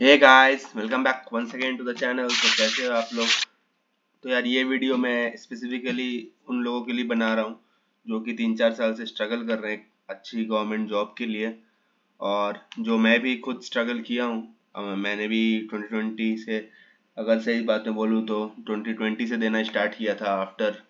Hey guys, welcome back once again to the channel. तो कैसे हो आप लोग? तो यार ये वीडियो मैं स्पेसिफिकली उन लोगों के लिए बना रहा हूँ जो कि 3-4 साल से स्ट्रगल कर रहे हैं एक अच्छी गवर्नमेंट जॉब के लिए। और जो मैं भी खुद स्ट्रगल किया हूँ। मैंने भी 2020 से, अगर सही बात में बोलूँ तो 2020 से देना स्टार्ट किया था। आफ्टर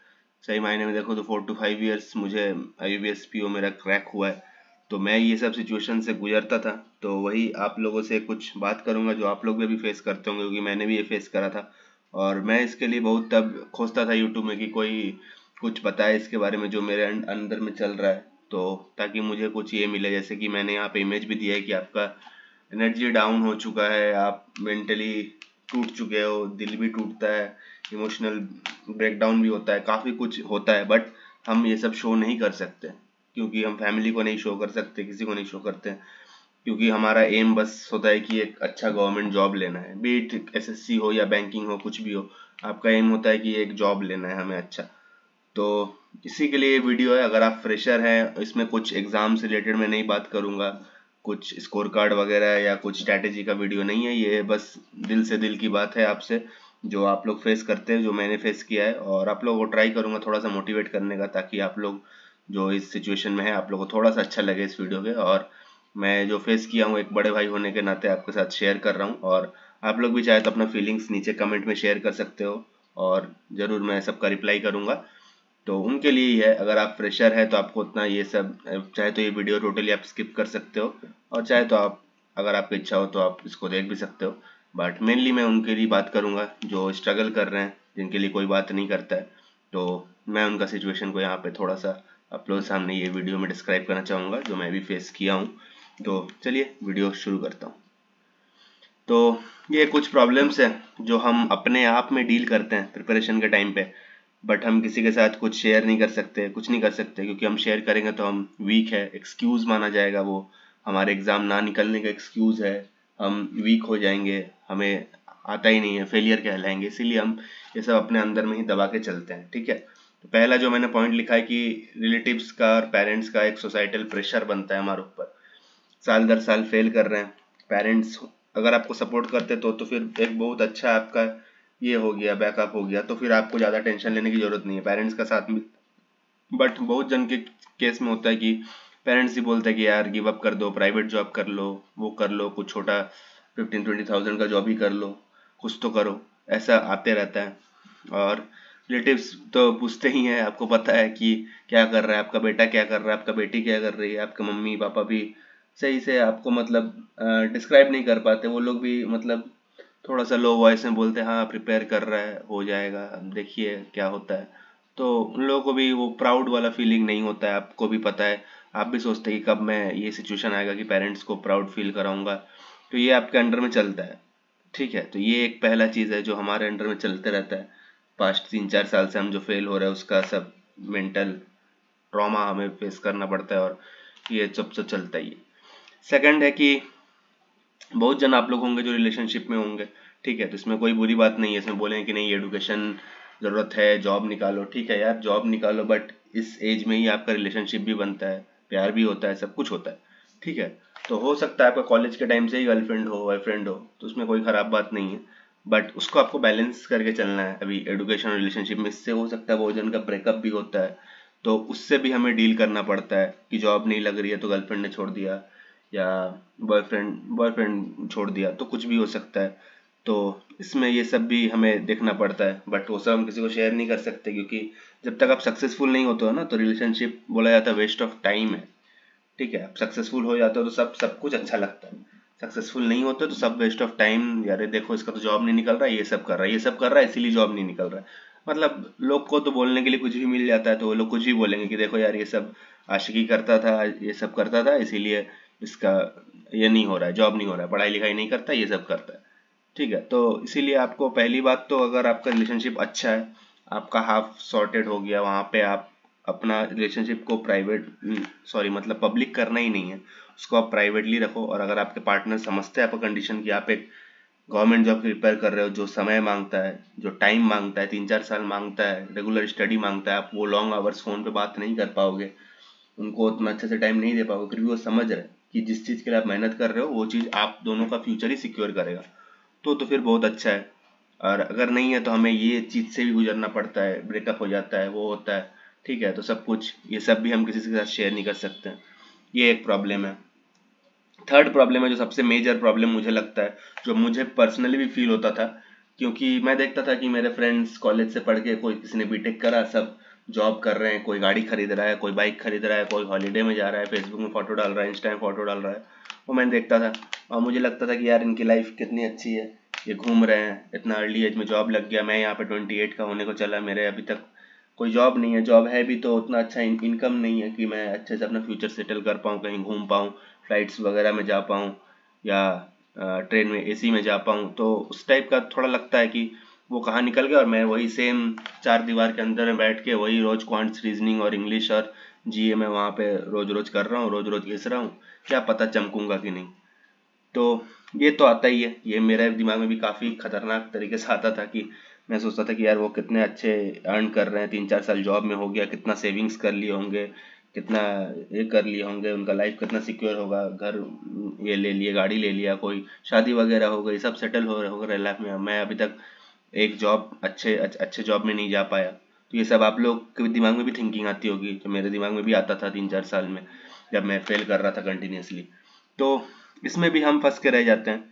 सही मायने में देखो तो 4 to 5 years मुझे IBPS PO मेरा क्रैक हुआ है। तो मैं ये सब सिचुएशन से गुजरता था, तो वही आप लोगों से कुछ बात करूंगा जो आप लोग भी अभी फेस करते होंगे, क्योंकि मैंने भी ये फेस करा था। और मैं इसके लिए बहुत तब खोजता था यूट्यूब में कि कोई कुछ बताए इसके बारे में जो मेरे अंदर में चल रहा है, तो ताकि मुझे कुछ ये मिले। जैसे कि मैंने यहाँ पे इमेज भी दिया है कि आपका एनर्जी डाउन हो चुका है, आप मेंटली टूट चुके हो, दिल भी टूटता है, इमोशनल ब्रेकडाउन भी होता है, काफ़ी कुछ होता है। बट हम ये सब शो नहीं कर सकते, क्योंकि हम फैमिली को नहीं शो कर सकते, किसी को नहीं शो करते, क्योंकि हमारा एम बस होता है कि एक अच्छा गवर्नमेंट जॉब लेना है। बी इट SSC हो या बैंकिंग हो, कुछ भी हो, आपका एम होता है कि एक जॉब लेना है हमें अच्छा। तो इसी के लिए ये वीडियो है। अगर आप फ्रेशर हैं, इसमें कुछ एग्जाम से रिलेटेड मैं नहीं बात करूंगा, कुछ स्कोर कार्ड वगैरह या कुछ स्ट्रैटेजी का वीडियो नहीं है। ये बस दिल से दिल की बात है आपसे, जो आप लोग फेस करते हैं, जो मैंने फेस किया है। और आप लोगों को ट्राई करूंगा थोड़ा सा मोटिवेट करने का, ताकि आप लोग जो इस सिचुएशन में है, आप लोगों को थोड़ा सा अच्छा लगे इस वीडियो के। और मैं जो फेस किया हूँ एक बड़े भाई होने के नाते आपके साथ शेयर कर रहा हूँ। और आप लोग भी चाहे तो अपना फीलिंग्स नीचे कमेंट में शेयर कर सकते हो, और ज़रूर मैं सबका रिप्लाई करूँगा। तो उनके लिए ही है। अगर आप फ्रेशर है तो आपको उतना ये सब, चाहे तो ये वीडियो टोटली आप स्किप कर सकते हो, और चाहे तो आप, अगर आपकी इच्छा हो तो आप इसको देख भी सकते हो। बट मेनली मैं उनके लिए बात करूंगा जो स्ट्रगल कर रहे हैं, जिनके लिए कोई बात नहीं करता है। तो मैं उनका सिचुएशन को यहाँ पे थोड़ा सा आप लोगों के सामने ये वीडियो में डिस्क्राइब करना चाहूँगा, जो मैं भी फेस किया हूँ। तो चलिए वीडियो शुरू करता हूँ। तो ये कुछ प्रॉब्लम्स हैं जो हम अपने आप में डील करते हैं प्रिपरेशन के टाइम पे, बट हम किसी के साथ कुछ शेयर नहीं कर सकते, कुछ नहीं कर सकते, क्योंकि हम शेयर करेंगे तो हम वीक है, एक्सक्यूज माना जाएगा, वो हमारे एग्जाम ना निकलने का एक्सक्यूज है। हम वीक हो जाएंगे, हमें आता ही नहीं है, फेलियर कहलाएंगे। इसीलिए हम ये सब अपने अंदर में ही दबा के चलते हैं, ठीक है। तो पहला जो मैंने पॉइंट लिखा है कि रिलेटिव्स का और पेरेंट्स का एक सोसाइटल प्रेशर बनता है हमारे ऊपर। साल दर साल फेल कर रहे हैं पेरेंट्स, अगर आपको सपोर्ट करते तो फिर एक बहुत अच्छा आपका ये हो गया, बैकअप हो गया, तो फिर आपको ज़्यादा टेंशन लेने की जरूरत नहीं है पेरेंट्स का साथ में। बट बहुत जन के केस में होता है कि पेरेंट्स ही बोलते हैं कि यार गिव अप कर दो, प्राइवेट जॉब कर लो, वो कर लो, कुछ छोटा 15-20 थाउजेंड का जॉब ही कर लो, कुछ तो करो। ऐसा आते रहता है। और रिलेटिव्स तो पूछते ही हैं, आपको पता है कि क्या कर रहा है आपका बेटा, क्या कर रहा है आपका बेटी, क्या कर रही है, आपके मम्मी पापा भी सही से आपको मतलब डिस्क्राइब नहीं कर पाते। वो लोग भी मतलब थोड़ा सा लो वॉइस में बोलते हैं, हाँ प्रिपेयर कर रहा है, हो जाएगा, अब देखिए क्या होता है। तो उन लोगों को भी वो प्राउड वाला फीलिंग नहीं होता है, आपको भी पता है। आप भी सोचते हैं कि कब मैं ये सिचुएशन आएगा कि पेरेंट्स को प्राउड फील कराऊंगा। तो ये आपके अंडर में चलता है, ठीक है। तो ये एक पहला चीज़ है जो हमारे अंडर में चलते रहता है। पास्ट 3-4 साल से हम जो फेल हो रहे हैं उसका सब मेंटल ट्रॉमा हमें फेस करना पड़ता है, और ये सब तो चलता ही है। सेकंड है कि बहुत जन आप लोग होंगे जो रिलेशनशिप में होंगे, ठीक है। तो इसमें कोई बुरी बात नहीं है, इसमें बोले कि नहीं एडुकेशन ज़रूरत है, जॉब निकालो, ठीक है यार जॉब निकालो, बट इस एज में ही आपका रिलेशनशिप भी बनता है, प्यार भी होता है, सब कुछ होता है, ठीक है। तो हो सकता है आपका कॉलेज के टाइम से ही गर्लफ्रेंड हो, बॉयफ्रेंड हो, तो उसमें कोई ख़राब बात नहीं है। बट उसको आपको बैलेंस करके चलना है। अभी एडुकेशन और रिलेशनशिप में इससे हो सकता है बहुत जन का ब्रेकअप भी होता है, तो उससे भी हमें डील करना पड़ता है कि जॉब नहीं लग रही है तो गर्लफ्रेंड ने छोड़ दिया, या बॉयफ्रेंड बॉयफ्रेंड छोड़ दिया, तो कुछ भी हो सकता है। तो इसमें ये सब भी हमें देखना पड़ता है, बट वो सब हम किसी को शेयर नहीं कर सकते, क्योंकि जब तक आप सक्सेसफुल नहीं होते हो ना, तो रिलेशनशिप बोला जाता है वेस्ट ऑफ टाइम है, ठीक है। आप सक्सेसफुल हो जाते हो तो सब सब कुछ अच्छा लगता है, सक्सेसफुल नहीं होते तो सब वेस्ट ऑफ टाइम। यार देखो इसका तो जॉब नहीं निकल रहा है, ये सब कर रहा है, ये सब कर रहा है, इसीलिए जॉब नहीं निकल रहा है। मतलब लोग को तो बोलने के लिए कुछ भी मिल जाता है, तो वो लोग कुछ भी बोलेंगे कि देखो यार ये सब आशिकी करता था, ये सब करता था, इसीलिए इसका ये नहीं हो रहा है, जॉब नहीं हो रहा है, पढ़ाई लिखाई नहीं करता, ये सब करता है, ठीक है। तो इसीलिए आपको पहली बात तो, अगर आपका रिलेशनशिप अच्छा है, आपका हाफ सॉर्टेड हो गया, वहाँ पे आप अपना रिलेशनशिप को प्राइवेट, सॉरी मतलब पब्लिक करना ही नहीं है, उसको आप प्राइवेटली रखो। और अगर आपके पार्टनर समझते हैं आपका कंडीशन की आप एक गवर्नमेंट जॉब प्रिपेयर कर रहे हो, जो समय मांगता है, जो टाइम मांगता है, 3-4 साल मांगता है, रेगुलर स्टडी मांगता है, आप वो लॉन्ग आवर्स फोन पे बात नहीं कर पाओगे, उनको उतना अच्छे से टाइम नहीं दे पाओगे, फिर भी वो समझ रहे हैं कि जिस चीज़ के लिए आप मेहनत कर रहे हो वो चीज़ आप दोनों का फ्यूचर ही सिक्योर करेगा, तो फिर बहुत अच्छा है। और अगर नहीं है तो हमें ये चीज़ से भी गुजरना पड़ता है, ब्रेकअप हो जाता है, वो होता है, ठीक है। तो सब कुछ ये सब भी हम किसी के साथ शेयर नहीं कर सकते, ये एक प्रॉब्लम है। थर्ड प्रॉब्लम है जो सबसे मेजर प्रॉब्लम मुझे लगता है, जो मुझे पर्सनली भी फील होता था, क्योंकि मैं देखता था कि मेरे फ्रेंड्स कॉलेज से पढ़ के कोई किसी ने बीटेक करा, सब जॉब कर रहे हैं, कोई गाड़ी खरीद रहा है, कोई बाइक खरीद रहा है, कोई हॉलीडे में जा रहा है, फेसबुक में फोटो डाल रहा है, इंस्टा में फोटो डाल रहा है, वो मैं देखता था। और मुझे लगता था कि यार इनकी लाइफ कितनी अच्छी है, ये घूम रहे हैं, इतना अर्ली एज में जॉब लग गया, मैं यहाँ पे 28 का होने को चला, मेरे अभी तक कोई जॉब नहीं है, जॉब है भी तो उतना अच्छा इनकम नहीं है कि मैं अच्छे से अपना फ्यूचर सेटल कर पाऊँ, कहीं घूम पाऊँ, फ्लाइट्स वगैरह में जा पाऊँ, या ट्रेन में एसी में जा पाऊँ। तो उस टाइप का थोड़ा लगता है कि वो कहाँ निकल गया और मैं वही सेम चार दीवार के अंदर में बैठ के वही रोज क्वांट्स रीजनिंग और इंग्लिश और जीए में वहाँ पे रोज रोज कर रहा हूँ, रोज रोज घिस रहा हूँ, क्या पता चमकूंगा कि नहीं। तो ये तो आता ही है, ये मेरे दिमाग में भी काफ़ी खतरनाक तरीके से आता था कि मैं सोचता था कि यार वो कितने अच्छे अर्न कर रहे हैं, 3-4 साल जॉब में हो गया, कितना सेविंग्स कर लिए होंगे, कितना ये कर लिए होंगे, उनका लाइफ कितना सिक्योर होगा, घर ये ले लिए, गाड़ी ले लिया, कोई शादी वगैरह हो गई, सब सेटल हो गए लाइफ में। मैं अभी तक एक जॉब अच्छे जॉब में नहीं जा पाया। तो ये सब आप लोग के दिमाग में भी थिंकिंग आती होगी, जो मेरे दिमाग में भी आता था 3-4 साल में जब मैं फेल कर रहा था कंटिन्यूसली। तो इसमें भी हम फंस के रह जाते हैं।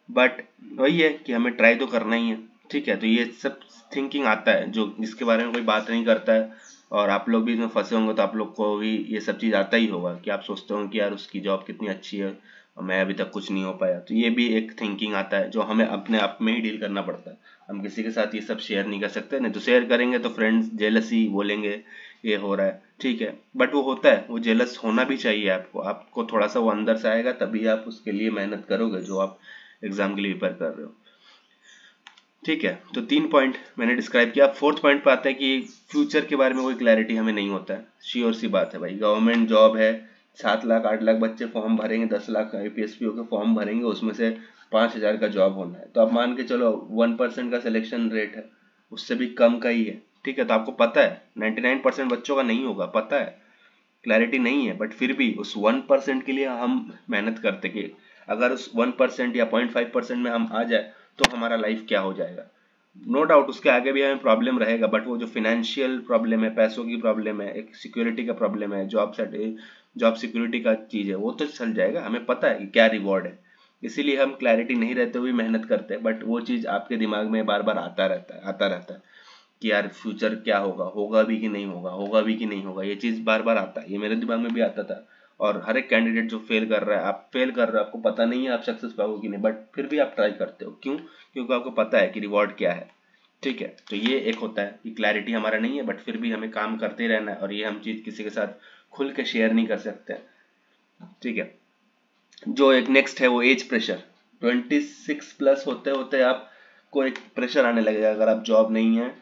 बट वही है कि हमें ट्राई तो करना ही है, ठीक है। तो ये सब थिंकिंग आता है जो जिसके बारे में कोई बात नहीं करता है, और आप लोग भी इसमें फंसे होंगे तो आप लोग को भी ये सब चीज़ आता ही होगा कि आप सोचते हो कि यार उसकी जॉब कितनी अच्छी है और मैं अभी तक कुछ नहीं हो पाया। तो ये भी एक थिंकिंग आता है जो हमें अपने आप में ही डील करना पड़ता है। हम किसी के साथ ये सब शेयर नहीं कर सकते, नहीं तो शेयर करेंगे तो फ्रेंड्स जेलसी बोलेंगे ये हो रहा है, ठीक है। बट वो होता है, वो जेलस होना भी चाहिए आपको, आपको थोड़ा सा वो अंदर से आएगा तभी आप उसके लिए मेहनत करोगे जो आप एग्जाम के लिए प्रिपेयर कर रहे हो, ठीक है। तो 3 पॉइंट मैंने डिस्क्राइब किया। फोर्थ पॉइंट पे आता है कि फ्यूचर के बारे में कोई क्लैरिटी हमें नहीं होता है। श्योर सी बात है भाई, गवर्नमेंट जॉब है, 7 लाख 8 लाख बच्चे फॉर्म भरेंगे, 10 लाख यूपीएसपी के फॉर्म भरेंगे, उसमें से 5,000 का जॉब होना है, तो आप मान के चलो 1% का सिलेक्शन रेट है, उससे भी कम का ही है, ठीक है। तो आपको पता है 99% बच्चों का नहीं होगा, पता है, क्लैरिटी नहीं है, बट फिर भी उस 1% के लिए हम मेहनत करते कि अगर उस 1% या 0.5% में हम आ जाए तो हमारा लाइफ क्या हो जाएगा। नो डाउट उसके आगे भी हमें प्रॉब्लम रहेगा, बट वो जो फिनेंशियल प्रॉब्लम है, पैसों की प्रॉब्लम है, एक सिक्योरिटी का प्रॉब्लम है, जॉब सिक्योरिटी का चीज़ है, वो तो चल जाएगा, हमें पता है कि क्या रिवॉर्ड है। इसीलिए हम क्लैरिटी नहीं रहते हुए मेहनत करते हैं, बट वो चीज़ आपके दिमाग में बार बार आता रहता है कि यार फ्यूचर क्या होगा, होगा भी कि नहीं होगा, होगा भी कि नहीं होगा, ये चीज़ बार बार आता है, ये मेरे दिमाग में भी आता था। और हर एक कैंडिडेट जो फेल कर रहा है, आप फेल कर रहे हो, आपको पता नहीं है आप सक्सेस पाओगे कि नहीं, बट फिर भी आप ट्राई करते हो, क्यों? क्योंकि आपको पता है कि रिवॉर्ड क्या है, ठीक है। तो ये एक होता है कि क्लैरिटी हमारा नहीं है, बट फिर भी हमें काम करते रहना है, और ये हम चीज़ किसी के साथ खुल के शेयर नहीं कर सकते, ठीक है। जो एक नेक्स्ट है वो एज प्रेशर। 26 प्लस होते होते आपको एक प्रेशर आने लगेगा, अगर आप जॉब नहीं है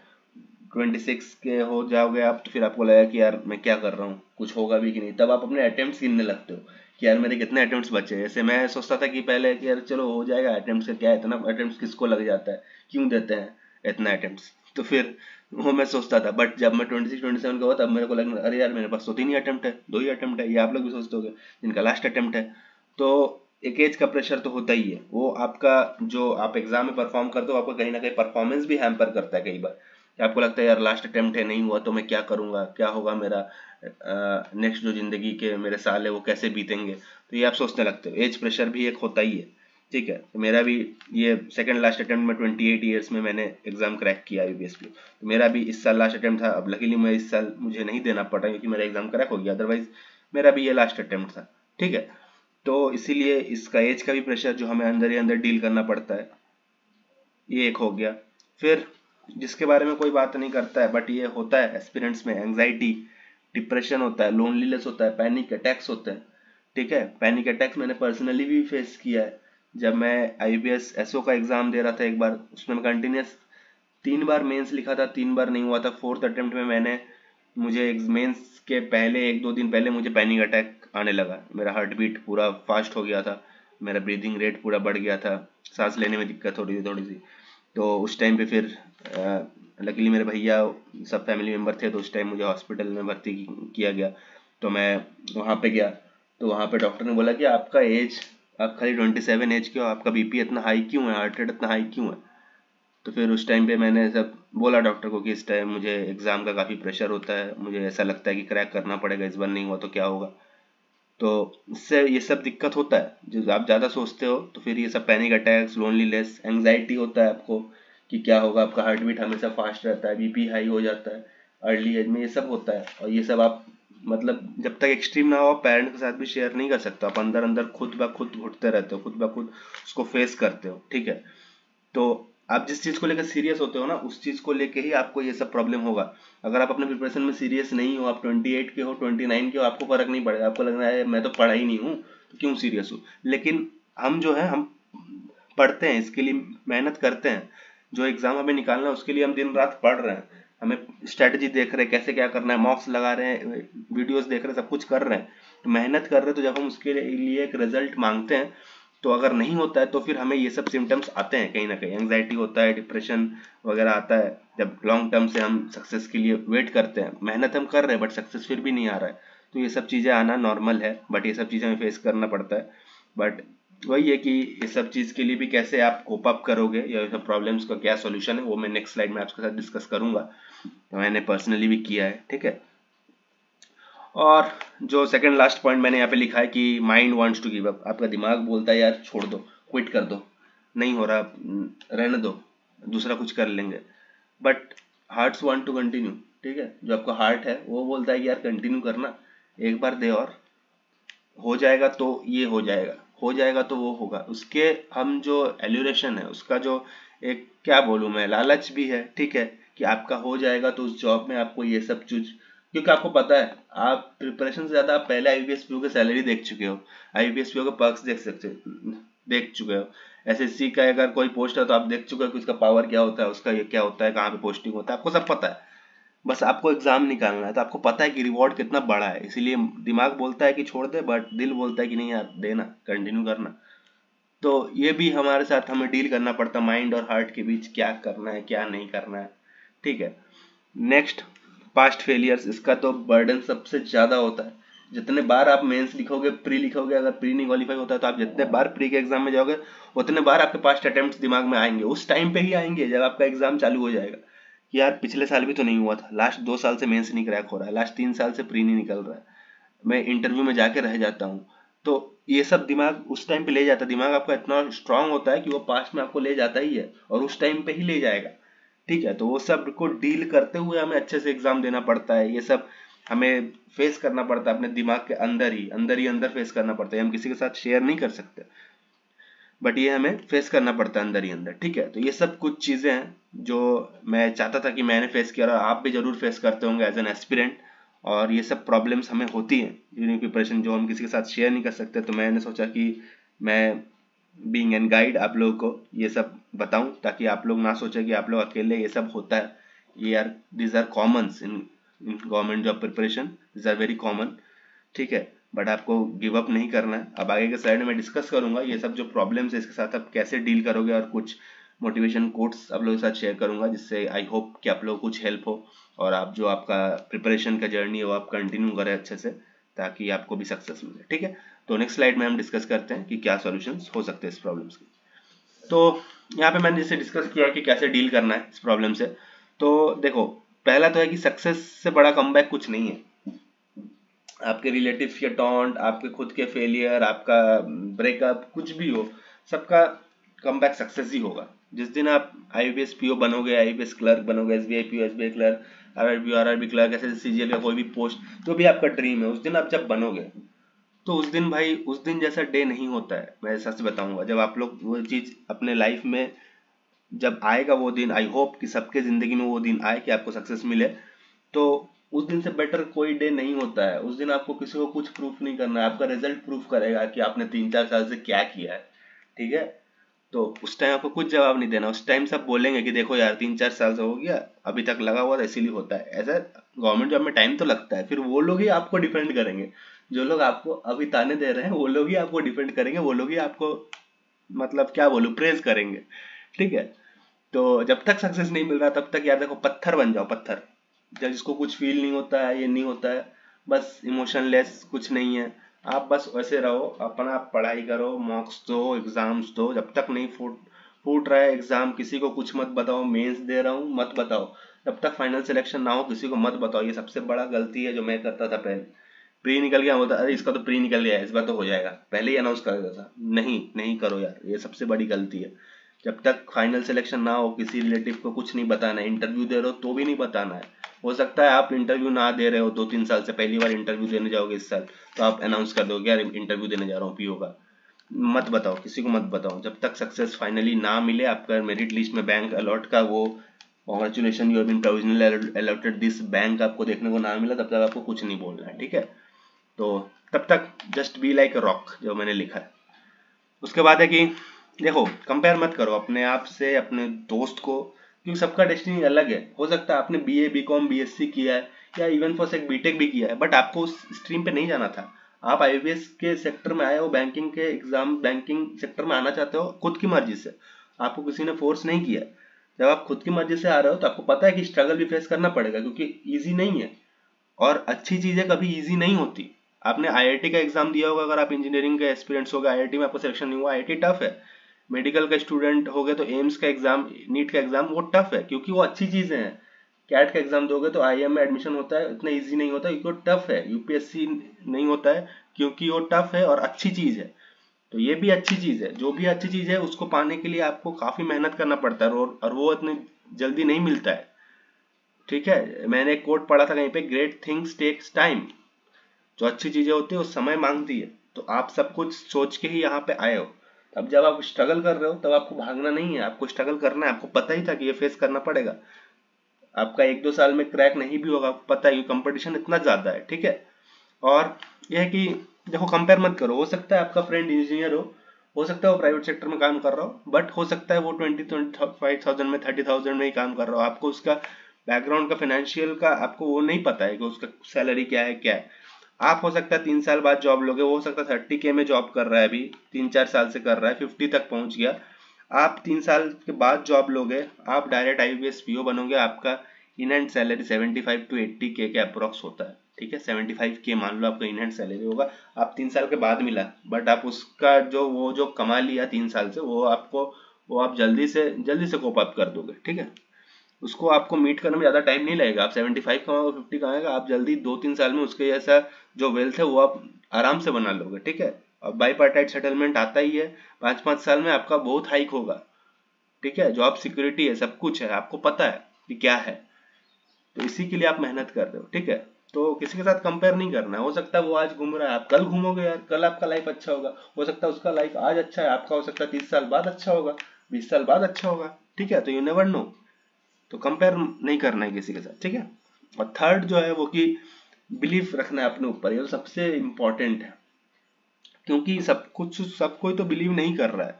26 के हो जाओगे आप, तो फिर आपको लगेगा कि यार मैं क्या कर रहा हूँ, कुछ होगा भी कि नहीं। तब आप अपने अटेम्प्ट्स गिनने लगते हो कि यार मेरे कितने अटेम्प्ट्स बचे हैं। जैसे मैं सोचता था कि पहले कि यार चलो हो जाएगा, अटेम्प्ट्स का क्या है, इतना अटेम्प्ट्स किसको लग जाता है, क्यों देते हैं इतना अटेम्प्ट्स। तो फिर वो मैं सोचता था, बट जब मैं 26-27 का हुआ तब मेरे को लगा अरे यार मेरे पास तो 3 ही अटेम्प्ट है, 2 ही अटेम्प्ट है, ये आप लोग भी सोचते होगे जिनका लास्ट अटेम्प्ट है। तो एक एज का प्रेशर तो होता ही है, वो आपका जो आप एग्जाम में परफॉर्म करते हो, आपको कहीं ना कहीं परफॉर्मेंस भी हैम्पर करता है कई बार, कि आपको लगता है यार लास्ट अटेम्प्ट है, नहीं हुआ तो मैं क्या करूंगा, क्या होगा मेरा नेक्स्ट जो जिंदगी के मेरे साल है वो कैसे बीतेंगे। तो ये आप सोचने लगते हो, एज प्रेशर भी एक होता ही है, ठीक है। तो मेरा भी ये सेकंड लास्ट अटेम्प्ट में 28 ईयर्स में मैंने एग्जाम क्रैक किया यूपीएससी। तो मेरा भी इस साल लास्ट अटेम्प्ट था, अब लकीली मैं इस साल मुझे नहीं देना पड़ा क्योंकि मेरा एग्जाम क्रैक हो गया, अदरवाइज मेरा भी ये लास्ट अटेम्प्ट था, ठीक है। तो इसीलिए इसका एज का भी प्रेशर जो हमें अंदर ही अंदर डील करना पड़ता है, ये एक हो गया। फिर जिसके बारे में कोई बात नहीं करता है, बट ये होता है एस्पिरेंट्स में, एंग्जाइटी, डिप्रेशन होता है, लोनलीनेस होता है, पैनिक अटैक्स होते हैं, ठीक है। पैनिक अटैक्स मैंने पर्सनली भी फेस किया है। जब मैं आईबीएस एसओ का एग्जाम दे रहा था एक बार, उसमें मैं कंटिन्यूस 3 बार मेंस लिखा था, 3 बार नहीं हुआ था, फोर्थ अटेम्प्ट में मुझे मेंस के पहले 1-2 दिन पहले मुझे पैनिक अटैक आने लगा, मेरा हार्ट बीट पूरा फास्ट हो गया था, मेरा ब्रीदिंग रेट पूरा बढ़ गया था, सांस लेने में दिक्कत हो रही थी थोड़ी सी। तो उस टाइम पे फिर लकीली मेरे भैया सब फैमिली मेम्बर थे, तो उस टाइम मुझे हॉस्पिटल में भर्ती किया गया। तो मैं वहाँ पे गया, तो वहाँ पे डॉक्टर ने बोला कि आपका एज, आप खाली 27 एज के हो, आपका बीपी इतना हाई क्यों है, हार्ट रेट इतना हाई क्यों है। तो फिर उस टाइम पे मैंने सब बोला डॉक्टर को कि इस टाइम मुझे एग्ज़ाम का काफ़ी प्रेशर होता है, मुझे ऐसा लगता है कि क्रैक करना पड़ेगा, इस बार नहीं हुआ तो क्या होगा। तो इससे ये सब दिक्कत होता है, जो आप ज़्यादा सोचते हो तो फिर ये सब पैनिक अटैक्स, लोनलीनेस, एंग्जाइटी होता है आपको कि क्या होगा, आपका हार्ट बीट हमेशा फास्ट रहता है, बीपी हाई हो जाता है अर्ली एज में, ये सब होता है। और ये सब आप मतलब जब तक एक्सट्रीम ना हो पेरेंट्स के साथ भी शेयर नहीं कर सकते, आप अंदर अंदर खुद ब खुद घुटते रहते हो, खुद ब खुद उसको फेस करते हो, ठीक है। तो आप जिस चीज को लेकर सीरियस होते हो ना, उस चीज को लेके ही आपको ये सब प्रॉब्लम होगा। अगर आप अपने प्रिपरेशन में सीरियस नहीं हो, आप 28 के हो, 29 के हो, आपको फर्क नहीं पड़ेगा, आपको लग रहा है मैं तो पढ़ा ही नहीं हूँ तो क्यों सीरियस हूँ। लेकिन हम जो है, हम पढ़ते हैं, इसके लिए मेहनत करते हैं, जो एग्जाम हमें निकालना है उसके लिए हम दिन रात पढ़ रहे हैं, हमें स्ट्रेटजी देख रहे हैं कैसे क्या करना है, मॉक्स लगा रहे हैं, वीडियोस देख रहे हैं, सब कुछ कर रहे हैं, तो मेहनत कर रहे हैं। तो जब हम उसके लिए एक रिजल्ट मांगते हैं, तो अगर नहीं होता है तो फिर हमें ये सब सिम्टम्स आते हैं, कहीं ना कहीं एंग्जाइटी होता है, डिप्रेशन वगैरह आता है। जब लॉन्ग टर्म से हम सक्सेस के लिए वेट करते हैं, मेहनत हम कर रहे हैं बट सक्सेस फिर भी नहीं आ रहा है, तो ये सब चीज़ें आना नॉर्मल है, बट ये सब चीज़ें हमें फेस करना पड़ता है। बट वही है कि ये सब चीज़ के लिए भी कैसे आप कोप अप करोगे, या ये सब प्रॉब्लम्स का क्या सॉल्यूशन है, वो मैं नेक्स्ट स्लाइड में आपके साथ डिस्कस करूंगा। तो मैंने पर्सनली भी किया है, ठीक है। और जो सेकंड लास्ट पॉइंट मैंने यहाँ पे लिखा है कि mind wants to give up, आपका दिमाग बोलता है यार छोड़ दो, क्विट कर दो, नहीं हो रहा, रहने दो, दूसरा कुछ कर लेंगे। But hearts want to continue, ठीक है। जो आपका हार्ट है वो बोलता है कि यार कंटिन्यू करना, एक बार दे, और हो जाएगा तो ये हो जाएगा, हो जाएगा तो वो होगा। उसके हम जो एल्यूरेशन है, उसका जो एक क्या बोलूँ मैं, लालच भी है, ठीक है, कि आपका हो जाएगा तो उस जॉब में आपको ये सब चीज, क्योंकि आपको पता है आप प्रिपरेशन से ज्यादा आप पहले आईबीएस पीओ के सैलरी देख चुके हो, आईबीएस पीओ के पर्क्स देख चुके हो। एसएससी का अगर कोई पोस्ट है तो आप देख चुके हो कि उसका पावर क्या होता है, उसका ये क्या होता है, कहाँ पे पोस्टिंग होता है, आपको सब पता है। बस आपको एग्जाम निकालना है, तो आपको पता है कि रिवॉर्ड कितना बड़ा है, इसीलिए दिमाग बोलता है कि छोड़ दे, बट दिल बोलता है कि नहीं यार देना, कंटिन्यू करना। तो ये भी हमारे साथ हमें डील करना पड़ता है, माइंड और हार्ट के बीच क्या करना है क्या नहीं करना है, ठीक है। नेक्स्ट, पास्ट फेलियर्स, इसका तो बर्डन सबसे ज्यादा होता है। जितने बार आप मेंस लिखोगे, प्री लिखोगे, अगर प्री नहीं क्वालिफाई होता है तो आप जितने बार प्री के एग्जाम में जाओगे, उतने बार आपके पास्ट अटेम्प्ट दिमाग में आएंगे, उस टाइम पे ही आएंगे जब आपका एग्जाम चालू हो जाएगा कि यार पिछले साल भी तो नहीं हुआ था, लास्ट 2 साल से मेंस नहीं क्रैक हो रहा है, लास्ट 3 साल से प्री नहीं निकल रहा है, मैं इंटरव्यू में जाके रह जाता हूँ। तो ये सब दिमाग उस टाइम पे ले जाता है, दिमाग आपका इतना स्ट्रांग होता है कि वो पास्ट में आपको ले जाता ही है और उस टाइम पे ही ले जाएगा, ठीक है। तो वो सब को डील करते हुए हमें अच्छे से एग्जाम देना पड़ता है, ये सब हमें फेस करना पड़ता है अपने दिमाग के अंदर फेस करना पड़ता है, हम किसी के साथ शेयर नहीं कर सकते, बट ये हमें फेस करना पड़ता है अंदर ही अंदर, ठीक है। तो ये सब कुछ चीजें हैं जो मैं चाहता था कि मैंने फेस किया, और आप भी जरूर फेस करते होंगे एज एन एस्पिरेंट। और ये सब प्रॉब्लम्स हमें होती हैं ड्यूरिंग प्रिपरेशन, जो हम किसी के साथ शेयर नहीं कर सकते। तो मैंने सोचा कि मैं बीइंग एन गाइड आप लोगों को ये सब बताऊं, ताकि आप लोग ना सोचें कि आप लोग अकेले ये सब होता है। ये यार these are common in government job preparation, these are very common, ठीक है। बट आपको गिव अप नहीं करना है। अब आगे के स्लाइड में मैं डिस्कस करूंगा ये सब जो प्रॉब्लम्स है, इसके साथ आप कैसे डील करोगे, और कुछ मोटिवेशन कोट्स आप लोगों के साथ शेयर करूंगा, जिससे आई होप कि आप लोगों को कुछ हेल्प हो, और आप जो आपका प्रिपरेशन का जर्नी है वो आप कंटिन्यू करें अच्छे से, ताकि आपको भी सक्सेस मिले, ठीक है। तो नेक्स्ट स्लाइड में हम डिस्कस करते हैं कि क्या सॉल्यूशंस हो सकते हैं इस प्रॉब्लम्स के। तो यहाँ पे मैंने जैसे डिस्कस किया कि कैसे डील करना है इस प्रॉब्लम से। तो देखो, पहला तो है कि सक्सेस से बड़ा कमबैक कुछ नहीं है। आपके रिलेटिव्स के टॉन्ट, आपके खुद के फेलियर, आपका ब्रेकअप, कुछ भी हो, सबका कमबैक सक्सेस ही होगा। जिस दिन आप आईबीएस पीओ बनोगे, आईबीएस क्लर्क बनोगे, SBI PO, SBI clerk, RRB clerk, ऐसे सीजीएल का कोई भी पोस्ट जो भी आपका ड्रीम है, उस दिन आप जब बनोगे, तो उस दिन भाई, उस दिन जैसा डे नहीं होता है, मैं सच बताऊंगा। जब आप लोग वो चीज अपने लाइफ में जब आएगा वो दिन, आई होप कि सबके जिंदगी में वो दिन आए कि आपको सक्सेस मिले, तो उस दिन से बेटर कोई डे नहीं होता है। उस दिन आपको किसी को कुछ प्रूफ नहीं करना है, आपका रिजल्ट प्रूफ करेगा कि आपने 3-4 साल से क्या किया है, ठीक है। तो उस टाइम आपको कुछ जवाब नहीं देना, उस टाइम सब बोलेंगे कि देखो यार 3-4 साल से हो गया, अभी तक लगा हुआ था इसीलिए होता है ऐसा। गवर्नमेंट जॉब में टाइम तो लगता है, फिर वो लोग ही आपको डिफेंड करेंगे, जो लोग आपको अभी ताने दे रहे हैं वो लोग ही आपको डिफेंड करेंगे, वो लोग ही आपको मतलब क्या बोलूं, प्रेज करेंगे, ठीक है। तो जब तक सक्सेस नहीं मिल रहा तब तक यार देखो, पत्थर बन जाओ, पत्थर। जब जिसको कुछ फील नहीं होता है, ये नहीं होता है, बस इमोशनलेस, कुछ नहीं है, आप बस वैसे रहो, अपना पढ़ाई करो, मॉक्स दो, एग्जाम्स दो, जब तक नहीं फूट रहा है एग्जाम, किसी को कुछ मत बताओ, मेंस दे रहा हूँ मत बताओ, जब तक फाइनल सिलेक्शन ना हो किसी को मत बताओ। ये सबसे बड़ा गलती है जो मैं करता था पहले। प्री निकल गया होता, अरे इसका तो प्री निकल गया है, इस बार तो हो जाएगा, पहले ही अनाउंस कर देता था। नहीं नहीं करो यार, ये सबसे बड़ी गलती है। जब तक फाइनल सिलेक्शन ना हो किसी रिलेटिव को कुछ नहीं बताना है। इंटरव्यू दे रहे हो तो भी नहीं बताना है। हो सकता है आप इंटरव्यू ना दे रहे हो 2-3 साल से, पहली बार इंटरव्यू देने जाओगे इस साल, तो आप अनाउंस कर दोगे यार इंटरव्यू देने जा रहा हूँ पीओ का। मत बताओ, किसी को मत बताओ, जब तक सक्सेस फाइनली ना मिले, आपका मेरिट लिस्ट में बैंक अलॉट का वो congratulation you have been provisionally allotted this bank आपको देखने को ना मिला, तब तक आपको कुछ नहीं बोलना है, ठीक है। तो तब तक just be like a rock, जो मैंने लिखा है। उसके बाद है कि देखो, कंपेयर मत करो अपने आप से अपने दोस्त को, क्योंकि सबका डेस्टिनी अलग है। हो सकता है आपने बीए बीकॉम बीएससी किया है, या इवन फॉर सेक बीटेक भी किया है, बट आपको उस स्ट्रीम पे नहीं जाना था। आप आईबीएस के सेक्टर में आए हो, बैंकिंग के एग्जाम बैंकिंग सेक्टर में आना चाहते हो खुद की मर्जी से, आपको किसी ने फोर्स नहीं किया। जब आप खुद की मर्जी से आ रहे हो तो आपको पता है कि स्ट्रगल भी फेस करना पड़ेगा, क्योंकि इजी नहीं है, और अच्छी चीजें कभी इजी नहीं होती। आपने आईआईटी का एग्जाम दिया होगा, अगर आप इंजीनियरिंग के एस्पिरेंट्स हो गए, आईआईटी में आपको सिलेक्शन नहीं हुआ, आईआईटी टफ है। मेडिकल का स्टूडेंट हो गए तो एम्स का एग्जाम, नीट का एग्जाम वो टफ है, क्योंकि वो अच्छी चीजें हैं। कैट का एग्जाम दोगे तो आईएम में एडमिशन होता है, इतना इजी नहीं होता क्योंकि वो टफ है। यूपीएससी नहीं होता है क्योंकि वो टफ है और अच्छी चीज है। तो ये भी अच्छी चीज है, जो भी अच्छी चीज है उसको पाने के लिए आपको काफी मेहनत करना पड़ता है, और वो इतनी जल्दी नहीं मिलता है, ठीक है। मैंने एक कोट पढ़ा था कहीं पे, ग्रेट थिंग्स टेक्स टाइम। जो अच्छी चीजें होती है वो समय मांगती है। तो आप सब कुछ सोच के ही यहाँ पे आए हो। अब जब आप स्ट्रगल कर रहे हो तब आपको भागना नहीं है, आपको स्ट्रगल करना है। आपको पता ही था कि ये फेस करना पड़ेगा। आपका 1-2 साल में क्रैक नहीं भी होगा, आपको पता है कंपटीशन इतना ज्यादा है, ठीक है। और यह है कि देखो, कंपेयर मत करो। हो सकता है आपका फ्रेंड इंजीनियर हो सकता है वो प्राइवेट सेक्टर में काम कर रहा हो, बट हो सकता है वो 20-25,000 में 30,000 में ही काम कर रहा हो। आपको उसका बैकग्राउंड का फाइनेंशियल का आपको वो नहीं पता है कि उसका सैलरी क्या है। आप हो सकता है 3 साल बाद जॉब लोगे, वो हो सकता है 30K में जॉब कर रहा है, अभी 3-4 साल से कर रहा है, 50 तक पहुंच गया। आप 3 साल के बाद जॉब लोगे, आप डायरेक्ट आईपीएस पीओ बनोगे, आपका in hand salary 75 to 80K के अप्रोक्स होता है, ठीक है। 75K मान लो आपका इन हैंड सैलरी होगा, आप 3 साल के बाद मिला, बट आप उसका जो कमा लिया 3 साल से, वो आप जल्दी से कोप अप कर दोगे, ठीक है। उसको आपको मीट करने में ज्यादा टाइम नहीं लगेगा। आप 75 कमाओगे, 50 कमाएगा, आप जल्दी 2-3 साल में उसके जैसा जो वेल्थ है वो आप आराम से बना लोगे, ठीक है। अब बाईपार्टाइट सेटलमेंट आता ही है, 5-5 साल में आपका बहुत हाइक होगा, ठीक है। जॉब सिक्योरिटी है, सब कुछ है, आपको पता है कि क्या है। तो इसी के लिए आप मेहनत कर रहे हो, ठीक है। तो किसी के साथ कंपेयर नहीं करना है। हो सकता है वो आज घूम रहा है, आप कल घूमोगे यार, कल आपका लाइफ अच्छा होगा। हो सकता है उसका लाइफ आज अच्छा है, आपका हो सकता है 30 साल बाद अच्छा होगा, 20 साल बाद अच्छा होगा, ठीक है। तो यू नेवर नो। तो कंपेयर नहीं करना है किसी के साथ, ठीक है। और थर्ड जो है वो कि बिलीफ रखना है अपने ऊपर, ये तो सबसे इम्पोर्टेंट है, क्योंकि सब कोई तो बिलीव नहीं कर रहा है।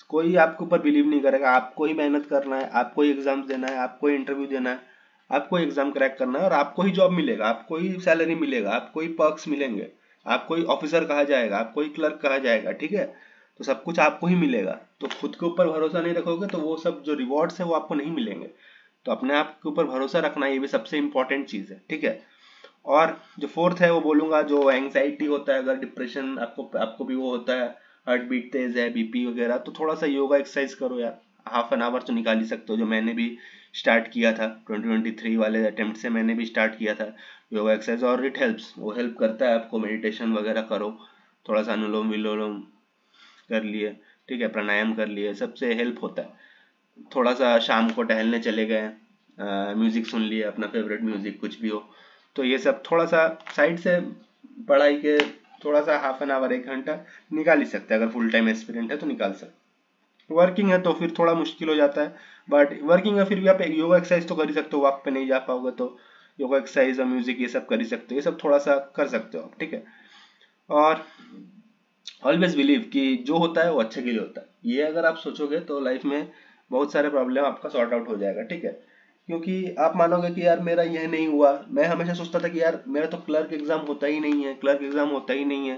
कोई आपके ऊपर बिलीव नहीं करेगा। आपको ही मेहनत करना है, आपको ही एग्जाम देना है, आपको ही इंटरव्यू देना है, आपको ही एग्जाम क्रैक करना है, और आपको ही जॉब मिलेगा, आपको ही सैलरी मिलेगा, आपको ही पर्क्स मिलेंगे, आपको ही ऑफिसर कहा जाएगा, आपको ही क्लर्क कहा जाएगा, ठीक है। तो सब कुछ आपको ही मिलेगा। तो खुद के ऊपर भरोसा नहीं रखोगे तो वो सब जो रिवॉर्ड्स है वो आपको नहीं मिलेंगे। तो अपने आप के ऊपर भरोसा रखना, ये भी सबसे इंपॉर्टेंट चीज है, ठीक है। और जो फोर्थ है वो बोलूंगा, जो एंग्जाइटी होता है, अगर डिप्रेशन आपको भी वो होता है, हार्ट बीट तेज है, बीपी वगैरह, तो थोड़ा सा योगा एक्सरसाइज करो यार। हाफ एन आवर तो निकाल ही सकते हो, जो मैंने भी स्टार्ट किया था 2023 वाले अटेम्प्ट से, मैंने भी स्टार्ट किया था योगा एक्सरसाइज, और इट हेल्प्स, वो हेल्प करता है आपको। मेडिटेशन वगैरह करो, थोड़ा सा अनुलोम विलोम कर लिए, ठीक है, प्राणायाम कर लिए, सबसे हेल्प होता है। थोड़ा सा शाम को टहलने चले गए, म्यूजिक सुन लिए, अपना फेवरेट म्यूजिक कुछ भी हो, तो ये सब थोड़ा सा साइड से पढ़ाई के थोड़ा सा हाफ एन आवर 1 घंटा निकाल ही सकते हैं। अगर फुल टाइम एस्पिरेंट है तो निकाल सकते। वर्किंग है तो फिर थोड़ा मुश्किल हो जाता है, बट वर्किंग है फिर भी आप योगा एक्सरसाइज तो कर ही सकते हो। वॉक पे नहीं जा पाओगे तो योगा एक्सरसाइज और म्यूजिक ये सब कर ही सकते हो, ये सब थोड़ा सा कर सकते हो आप, ठीक है। और ऑलवेज बिलीव कि जो होता है वो अच्छे के लिए होता है। ये अगर आप सोचोगे तो लाइफ में बहुत सारे प्रॉब्लम आपका सॉर्ट आउट हो जाएगा, ठीक है। क्योंकि आप मानोगे कि यार मेरा यह नहीं हुआ, मैं हमेशा सोचता था कि यार मेरा तो क्लर्क एग्जाम होता ही नहीं है, क्लर्क एग्जाम होता ही नहीं है,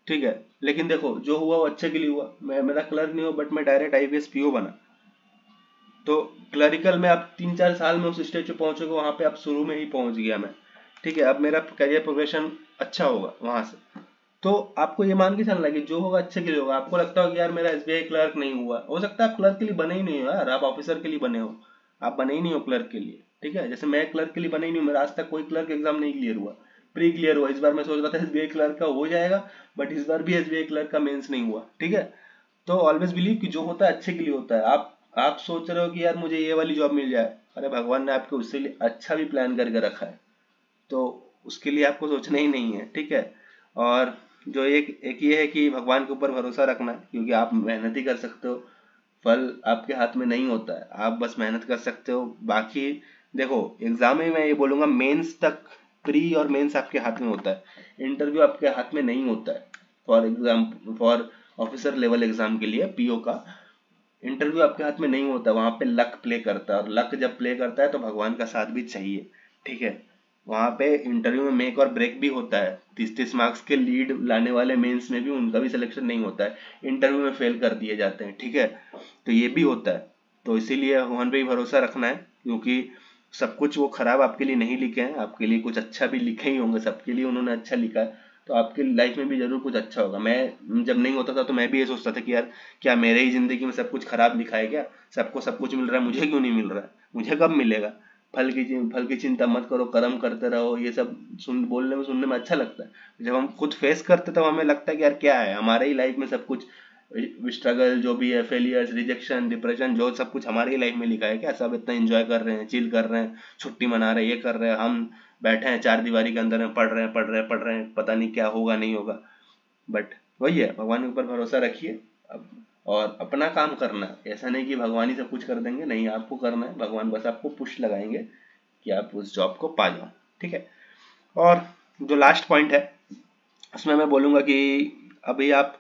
ठीक है। लेकिन देखो, जो हुआ वो अच्छे के लिए हुआ। मेरा क्लर्क नहीं हुआ, बट मैं डायरेक्ट आईपीएस पीओ बना। तो क्लरिकल में आप 3-4 साल में उस स्टेज पे पहुंचोगे, वहां पे आप शुरू में ही पहुंच गया मैं, ठीक है। अब मेरा करियर प्रोग्रेशन अच्छा होगा वहां से। तो आपको ये मान के चलना है कि जो होगा अच्छे के लिए होगा। आपको लगता हो कि यार मेरा एसबीआई क्लर्क नहीं हुआ, हो सकता है आप क्लर्क के लिए बने ही नहीं हो यार, आप ऑफिसर के लिए बने हो, आप बने ही नहीं हो क्लर्क के लिए। ठीक है, जैसे मैं क्लर्क के लिए बने ही नहीं हूँ, मेरा आज तक कोई क्लर्क एग्जाम नहीं क्लियर हुआ, प्री क्लियर हुआ। इस बार मैं सोच रहा था एसबीआई क्लर्क का हो जाएगा, बट इस बार भी एसबीआई क्लर्क का मेंस नहीं हुआ। ठीक है, तो ऑलवेज बिलीव कि जो होता है अच्छे के लिए होता है। आप सोच रहे हो कि यार मुझे ये वाली जॉब मिल जाए, अरे भगवान ने आपको उससे लिए अच्छा भी प्लान करके रखा है, तो उसके लिए आपको सोचना ही नहीं है। ठीक है, और जो एक एक ये है कि भगवान के ऊपर भरोसा रखना है, क्योंकि आप मेहनत ही कर सकते हो, फल आपके हाथ में नहीं होता है, आप बस मेहनत कर सकते हो। बाकी देखो एग्जाम में मैं ये बोलूंगा मेंस तक, प्री और मेंस आपके हाथ में होता है, इंटरव्यू आपके हाथ में नहीं होता है। For exam, for officer level exam के लिए पीओ का इंटरव्यू आपके हाथ में नहीं होता, वहां पे लक प्ले करता है, और लक जब प्ले करता है तो भगवान का साथ भी चाहिए। ठीक है, वहां पे इंटरव्यू में मेक और ब्रेक भी होता है, 30-30 मार्क्स के लीड लाने वाले मेंस में भी उनका भी सिलेक्शन नहीं होता है, इंटरव्यू में फेल कर दिए जाते हैं। ठीक है, तो ये भी होता है, तो इसीलिए भगवान पे ही भरोसा रखना है, क्योंकि सब कुछ वो खराब आपके लिए नहीं लिखे हैं, आपके लिए कुछ अच्छा भी लिखे ही होंगे, सबके लिए उन्होंने अच्छा लिखा है, तो आपकी लाइफ में भी जरूर कुछ अच्छा होगा। मैं जब नहीं होता था तो मैं भी ये सोचता था कि यार क्या मेरे ही जिंदगी में सब कुछ खराब लिखा है क्या, सबको सब कुछ मिल रहा है, मुझे क्यों नहीं मिल रहा है, मुझे कब मिलेगा। फल की चिंता मत करो, कर्म करते रहो, ये सब बोलने में सुनने में अच्छा लगता है। जब हम खुद फेस करते तो हमें लगता है कि यार क्या है हमारे ही लाइफ में सब कुछ, स्ट्रगल जो भी है, फेलियर्स, रिजेक्शन, डिप्रेशन, जो सब कुछ हमारी लाइफ में लिखा है क्या, सब इतना एंजॉय कर रहे हैं, चिल कर रहे हैं, छुट्टी मना रहे हैं, ये कर रहे हैं, हम बैठे हैं चार दीवारी के अंदर में, पढ़ रहे हैं, पता नहीं क्या होगा नहीं होगा। बट वही है, भगवान के ऊपर भरोसा रखिए अब, और अपना काम करना है। ऐसा नहीं कि भगवान ही सब कुछ कर देंगे, नहीं, आपको करना है, भगवान बस आपको पुश लगाएंगे कि आप उस जॉब को पा जाओ। ठीक है, और जो लास्ट पॉइंट है उसमें मैं बोलूंगा कि अभी आप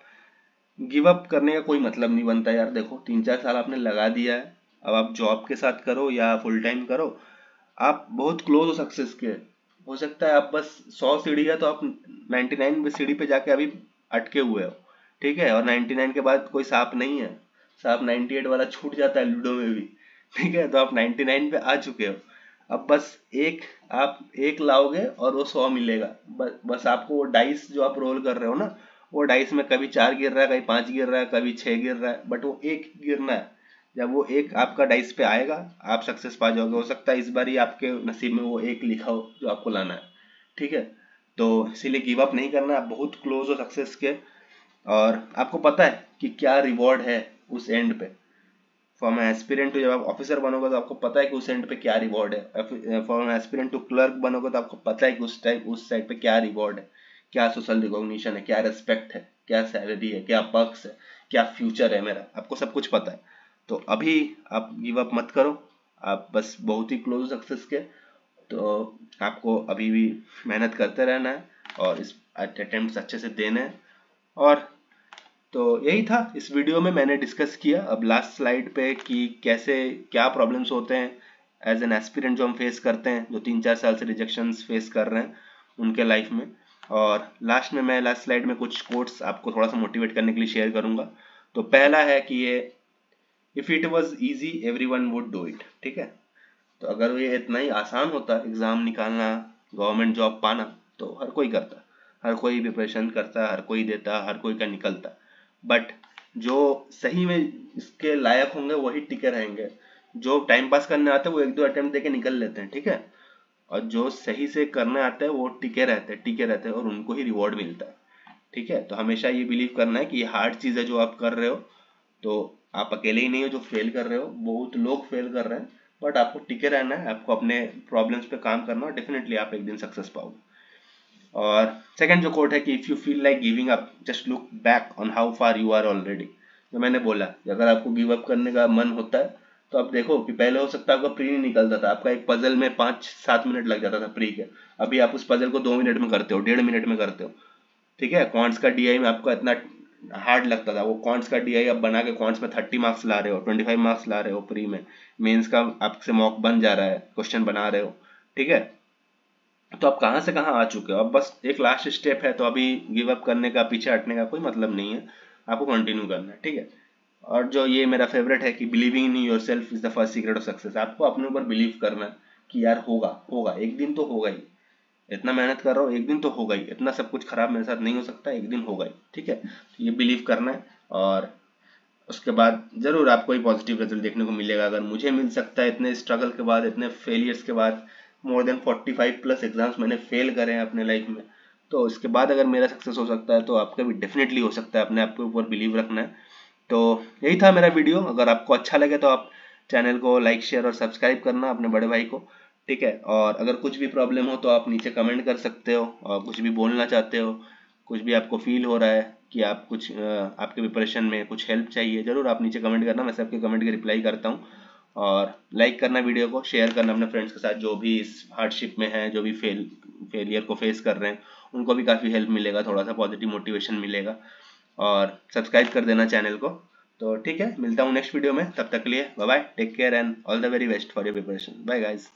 गिव अप करने का कोई मतलब नहीं बनता यार। देखो 3-4 साल आपने लगा दिया है, अब आप जॉब के साथ करो या फुल टाइम करो, आप बहुत क्लोज हो सक्सेस के। हो सकता है आप बस 100 सीढ़ी है तो आप 99 सीढ़ी पे जाके अभी अटके हुए हो। ठीक है, और 99 के बाद कोई सांप नहीं है, सांप 98 वाला छूट जाता है लूडो में भी। ठीक है, तो आप 99 पे आ चुके हो, अब बस एक, आप एक लाओगे और वो 100 मिलेगा। बस आपको वो डाइस जो आप रोल कर रहे हो ना, वो डाइस में कभी 4 गिर रहा है, कभी 5 गिर रहा है, कभी 6 गिर रहा है, बट वो एक गिरना है। जब वो एक आपका डाइस पे आएगा आप सक्सेस पा जाओगे। हो सकता है इस बार ही आपके नसीब में वो एक लिखा हो जो आपको लाना है। ठीक है, तो इसीलिए गिव अप नहीं करना, आप बहुत क्लोज हो सक्सेस के, और आपको पता है कि क्या रिवॉर्ड है उस एंड पे। फॉर एन एस्पिरेंट टू, जब आप ऑफिसर बनोगे तो आपको पता है कि उस एंड पे क्या रिवॉर्ड है। For an aspirant to clerk बनोगे तो आपको पता है कि उस साइड पे क्या रिवॉर्ड है, क्या सोशल रिकॉग्निशन है, क्या रेस्पेक्ट है, क्या सैलरी है, क्या पर्क्स है, क्या फ्यूचर है मेरा, आपको सब कुछ पता है। तो अभी आप गिव अप मत करो, आप बस बहुत ही क्लोज सक्सेस के, तो आपको अभी भी मेहनत करते रहना है और इस अटेम्प्ट अच्छे से देने हैं। और तो यही था इस वीडियो में मैंने डिस्कस किया। अब लास्ट स्लाइड पे कि कैसे क्या प्रॉब्लम्स होते हैं एज एन एस्पिरेंट जो हम फेस करते हैं, जो 3-4 साल से रिजेक्शंस फेस कर रहे हैं उनके लाइफ में। और लास्ट में मैं लास्ट स्लाइड में कुछ कोट्स आपको थोड़ा सा मोटिवेट करने के लिए शेयर करूंगा। तो पहला है कि ये, if it was easy everyone would do it. ठीक है, तो अगर ये इतना ही आसान होता एग्जाम निकालना, गवर्नमेंट जॉब पाना, तो हर कोई करता, हर कोई प्रिपरेशन करता, हर कोई देता, हर कोई का निकलता। बट जो सही में इसके लायक होंगे वही टिके रहेंगे, जो टाइम पास करने आते हैं वो एक दो अटेम्प्ट देके निकल लेते हैं। ठीक है, और जो सही से करने आते हैं वो टिके रहते हैं और उनको ही रिवॉर्ड मिलता है। ठीक है, तो हमेशा ये बिलीव करना है कि ये हार्ड चीज है जो आप कर रहे हो, तो आप अकेले ही नहीं हो जो फेल कर रहे हो, बहुत लोग फेल कर रहे हैं, बट आपको टिके रहना है, आपको अपने प्रॉब्लम्स पे काम करना है, और डेफिनेटली आप एक दिन सक्सेस पाओगे। और सेकंड जो कोट है कि if you feel like giving up just look back on how far you are already. जो मैंने बोला, अगर आपको गिव अप करने का मन होता है तो आप देखो कि पहले हो सकता है आपका प्री नहीं निकलता था, आपका एक पजल में 5-7 मिनट लग जाता था प्री के, अभी आप उस पजल को 2 मिनट में करते हो, 1.5 मिनट में करते हो। ठीक है, क्वांट्स का डीआई में आपको इतना हार्ड लगता था, वो क्वांट्स का डीआई अब बना के क्वांट्स में 30 मार्क्स ला रहे हो, 25 मार्क्स ला रहे हो प्री में, मेंस का आपसे मॉक बन जा रहा है, क्वेश्चन बना रहे हो। ठीक है, तो आप कहाँ से कहाँ आ चुके हो, अब बस एक लास्ट स्टेप है, तो अभी गिव अप करने का, पीछे हटने का कोई मतलब नहीं है, आपको कंटिन्यू करना है। ठीक है, और जो ये मेरा फेवरेट है कि believing in your self is the first secret of success. आपको अपने ऊपर बिलीव करना है कि यार होगा होगा, एक दिन तो होगा ही। इतना मेहनत कर रहा हूँ, एक दिन तो होगा ही, इतना सब कुछ खराब मेरे साथ नहीं हो सकता, एक दिन होगा ही, ठीक है। तो ये बिलीव करना है, और उसके बाद जरूर आपको ही पॉजिटिव रिजल्ट देखने को मिलेगा। अगर मुझे मिल सकता है इतने स्ट्रगल के बाद, इतने फेलियर्स के बाद, मोर देन 45 प्लस एग्जाम्स मैंने फेल करे हैं अपने लाइफ में, तो इसके बाद अगर मेरा सक्सेस हो सकता है तो आपका भी डेफिनेटली हो सकता है। अपने आप के ऊपर बिलीव रखना है। तो यही था मेरा वीडियो। अगर आपको अच्छा लगे तो आप चैनल को लाइक शेयर और सब्सक्राइब करना अपने बड़े भाई को, ठीक है। और अगर कुछ भी प्रॉब्लम हो तो आप नीचे कमेंट कर सकते हो, और कुछ भी बोलना चाहते हो, कुछ भी आपको फील हो रहा है कि आप कुछ आपके प्रिपरेशन में कुछ हेल्प चाहिए, ज़रूर आप नीचे कमेंट करना, मैं सबके कमेंट के रिप्लाई करता हूँ। और लाइक करना वीडियो को, शेयर करना अपने फ्रेंड्स के साथ जो भी इस हार्डशिप में है, जो भी फेलियर को फेस कर रहे हैं, उनको भी काफ़ी हेल्प मिलेगा, थोड़ा सा पॉजिटिव मोटिवेशन मिलेगा। और सब्सक्राइब कर देना चैनल को। तो ठीक है, मिलता हूँ नेक्स्ट वीडियो में, तब तक के लिए bye bye, take care and all the very best for your preparation. Bye guys.